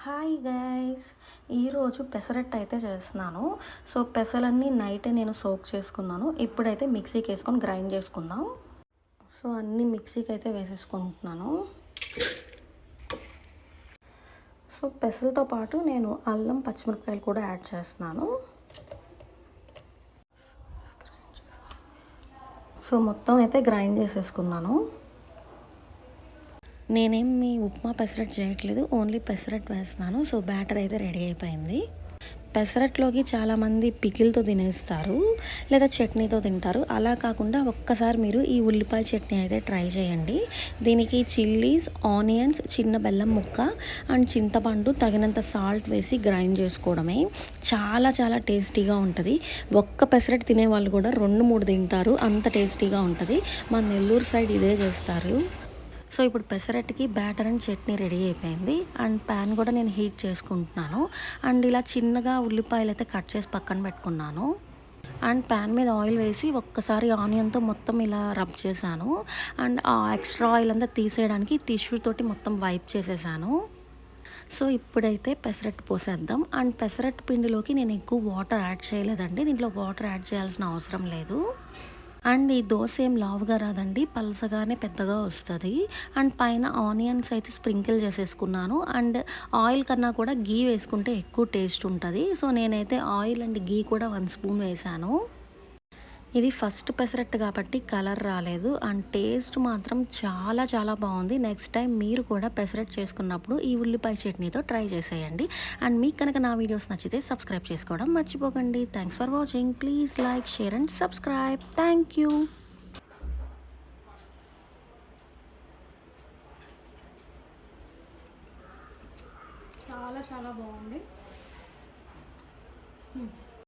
Hi guys, ఈరోజు పెసరట్టు అయితే చేస్తున్నాను. సో పెసలన్నీ నైటే నేను సోక్ చేసుకున్నాను. ఇప్పుడైతే మిక్సీకి వేసుకొని గ్రైండ్ చేసుకుందాం. సో అన్నీ మిక్సీకి అయితే వేసేసుకుంటున్నాను. సో పెసలతో పాటు నేను అల్లం పచ్చిమిరపకాయలు కూడా యాడ్ చేస్తున్నాను. సో మొత్తం అయితే గ్రైండ్ చేసేసుకున్నాను. నేనేమి ఉప్మా పెసరట్టు చేయట్లేదు, ఓన్లీ పెసరట్టు వేస్తున్నాను. సో బ్యాటర్ అయితే రెడీ అయిపోయింది. పెసరట్లోకి చాలామంది పికిల్తో తినేస్తారు, లేదా చట్నీతో తింటారు. అలా కాకుండా ఒక్కసారి మీరు ఈ ఉల్లిపాయ చట్నీ అయితే ట్రై చేయండి. దీనికి చిల్లీస్, ఆనియన్స్, చిన్న బెల్లం ముక్క అండ్ చింతపండు తగినంత సాల్ట్ వేసి గ్రైండ్ చేసుకోవడమే. చాలా చాలా టేస్టీగా ఉంటుంది. ఒక్క పెసరట్టు తినే వాళ్ళు కూడా 2-3 తింటారు, అంత టేస్టీగా ఉంటుంది. మా నెల్లూరు సైడ్ ఇదే చేస్తారు. సో ఇప్పుడు పెసరట్టుకి బ్యాటర్ అండ్ చట్నీ రెడీ అయిపోయింది. అండ్ ప్యాన్ కూడా నేను హీట్ చేసుకుంటున్నాను. అండ్ ఇలా చిన్నగా ఉల్లిపాయలు అయితే కట్ చేసి పక్కన పెట్టుకున్నాను. అండ్ ప్యాన్ మీద ఆయిల్ వేసి ఒక్కసారి ఆనియన్తో మొత్తం ఇలా రబ్ చేశాను. అండ్ ఆ ఎక్స్ట్రా ఆయిల్ అంతా తీసేయడానికి టిష్యూ తోటి మొత్తం వైప్ చేసేసాను. సో ఇప్పుడైతే పెసరట్టు పోసేద్దాం. అండ్ పెసరట్టు పిండిలోకి నేను ఎక్కువ వాటర్ యాడ్ చేయలేదండి, దీంట్లో వాటర్ యాడ్ చేయాల్సిన అవసరం లేదు. అండ్ ఈ దోశ ఏం లావుగా రాదండి, పలసగానే పెద్దగా వస్తుంది. అండ్ పైన ఆనియన్స్ అయితే స్ప్రింకిల్ చేసేసుకున్నాను. అండ్ ఆయిల్ కన్నా కూడా గీ వేసుకుంటే ఎక్కువ టేస్ట్ ఉంటుంది. సో నేనైతే ఆయిల్ అండ్ గీ కూడా 1 స్పూన్ వేసాను. ఇది ఫస్ట్ పెసరట్టు కాబట్టి కలర్ రాలేదు. అండ్ టేస్ట్ మాత్రం చాలా చాలా బాగుంది. నెక్స్ట్ టైం మీరు కూడా పెసరట్టు చేసుకున్నప్పుడు ఈ ఉల్లిపాయ చట్నీతో ట్రై చేసేయండి. అండ్ మీకు కనుక నా వీడియోస్ నచ్చితే సబ్స్క్రైబ్ చేసుకోవడం మర్చిపోకండి. Thanks for watching. Please like, share and subscribe. Thank you. చాలా చాలా బాగుంది.